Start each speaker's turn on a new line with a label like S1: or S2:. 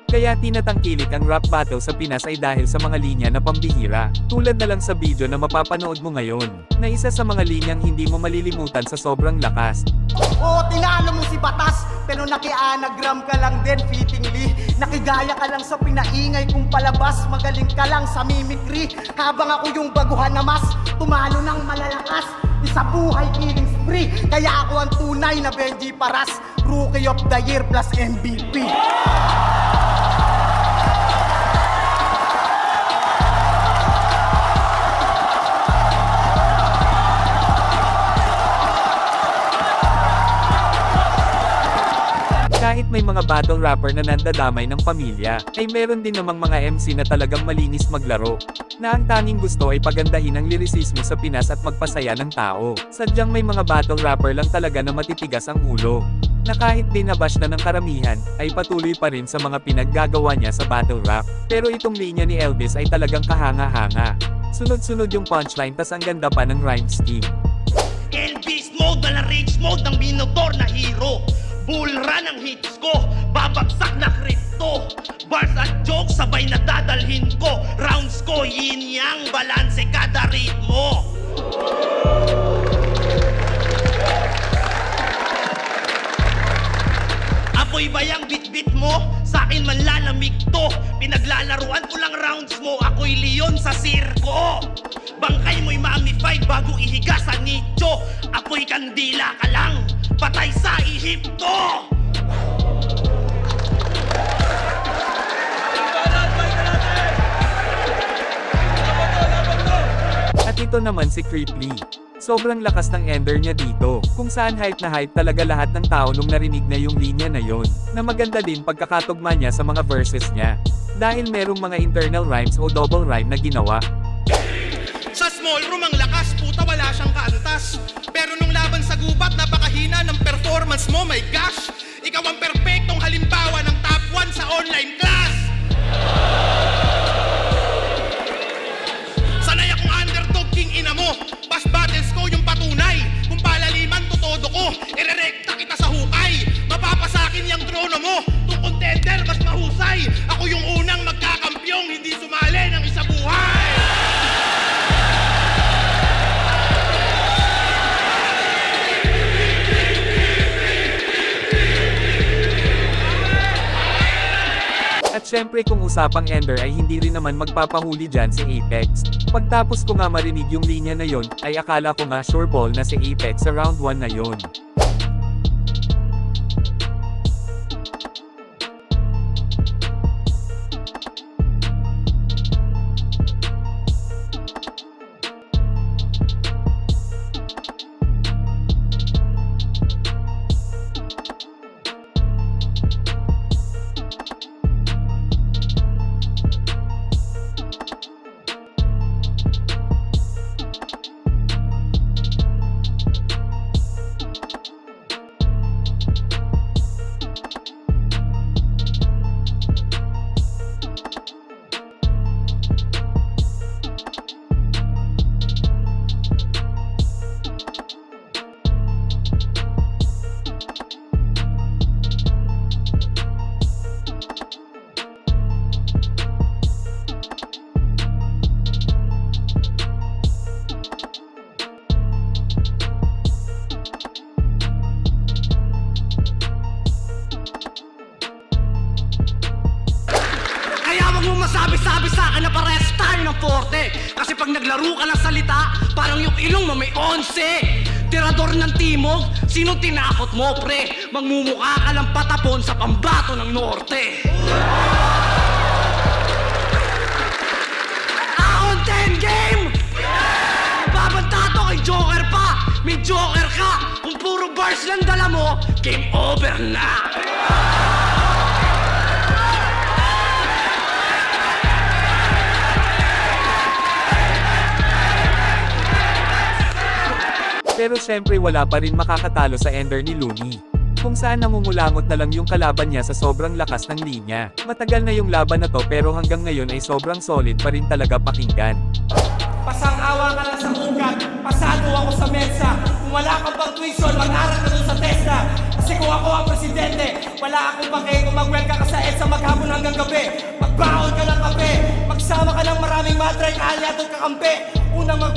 S1: Kaya tinatangkilik ang rap battle sa Pinas ay dahil sa mga linya na pambihira, tulad na lang sa video na mapapanood mo ngayon, na isa sa mga linyang hindi mo malilimutan sa sobrang lakas.
S2: Oo, tinalo mo si Batas, pero nakianagram ka lang din fittingly. Nakigaya ka lang sa pinaingay kung palabas, magaling ka lang sa mimicry. Habang ako yung baguhan na mas, tumalo ng malalakas. Isa buhay killing spree, kaya ako ang tunay na Benji Paras, Rookie of the Year plus MVP.
S1: Kahit may mga battle rapper na nandadamay ng pamilya, ay meron din namang mga MC na talagang malinis maglaro, na ang tanging gusto ay pagandahin ang lirisismo sa Pinas at magpasaya ng tao. Sadyang may mga battle rapper lang talaga na matitigas ang ulo, na kahit binabash na ng karamihan, ay patuloy pa rin sa mga pinaggagawa niya sa battle rap. Pero itong linya ni Elvis ay talagang kahanga-hanga. Sunod-sunod yung punchline tas ang ganda pa ng rhyme scheme.
S3: Elvis mode na rage mode ng binotor na hero. Bull run ang hits ko, babagsak na kripto. Bars at jokes sabay na dadalhin ko. Rounds ko, yin yang, balanse kada ritmo. Apoy bayang bit-bit mo, sa'kin man lalamig to. Pinaglalaruan ko lang rounds mo, ako'y leon sa sirko. Bangkay mo'y ma-amify bago ihiga sa nicho. Apoy kandila ka lang, patay sa Ehipto!
S1: At ito naman si Creep Lee. Sobrang lakas ng ender niya dito, kung saan hype na hype talaga lahat ng tao nung narinig na yung linya na yon, na maganda din pagkakatugma niya sa mga verses niya. Dahil merong mga internal rhymes o double rhyme na ginawa.
S4: Sa small room ang lakas, puta wala siyang kaantas. Pero nung laban sa gubat, napakahina ng performance mo, my gosh. Ikaw ang perpektong halimbawa ng top 1 sa online class. Sanay akong underdog king ina mo. Past battles ko yung patunay. Kung palaliman tutodo ko, irerekta kita sa hukay. Mapapasakin yung trono mo. Tung contender mas mahusay. Ako yung unang magkakampyong hindi sumali ng isa buhay.
S1: At syempre kung usapang ender ay hindi rin naman magpapahuli dyan si Apex. Pagtapos ko nga marinig yung linya na yon, ay akala ko nga sure ball na si Apex sa round 1 na yon.
S4: Masabi-sabi sa akin na parehas tayo ng forte. Kasi pag naglaro ka ng salita, parang yung ilong mo may 11. Tirador ng timog, sino tinakot mo pre? Magmumukha ka lang patapon sa pambato ng norte. Ahon 10 game! Babanta to kay Joker pa! May Joker ka! Kung puro bars lang dala mo, game over na!
S1: Pero syempre wala pa rin makakatalo sa ender ni Looney, kung saan nangungulangot na lang yung kalaban niya sa sobrang lakas ng linya. Matagal na yung laban na to pero hanggang ngayon ay sobrang solid pa rin talaga pakinggan.
S2: Pasang-awa ka lang sa ugat, pasado ako sa mesa.
S5: Kung wala kang pang tuition, mag-aral ka dun sa TESDA. Kasi kung ako ang presidente, wala akong pake kung mag-welka ka sa EDSA maghapon hanggang gabi. Magbaon ka ng kape, magsama ka ng maraming matray, kaalya at kakampi. Unang mag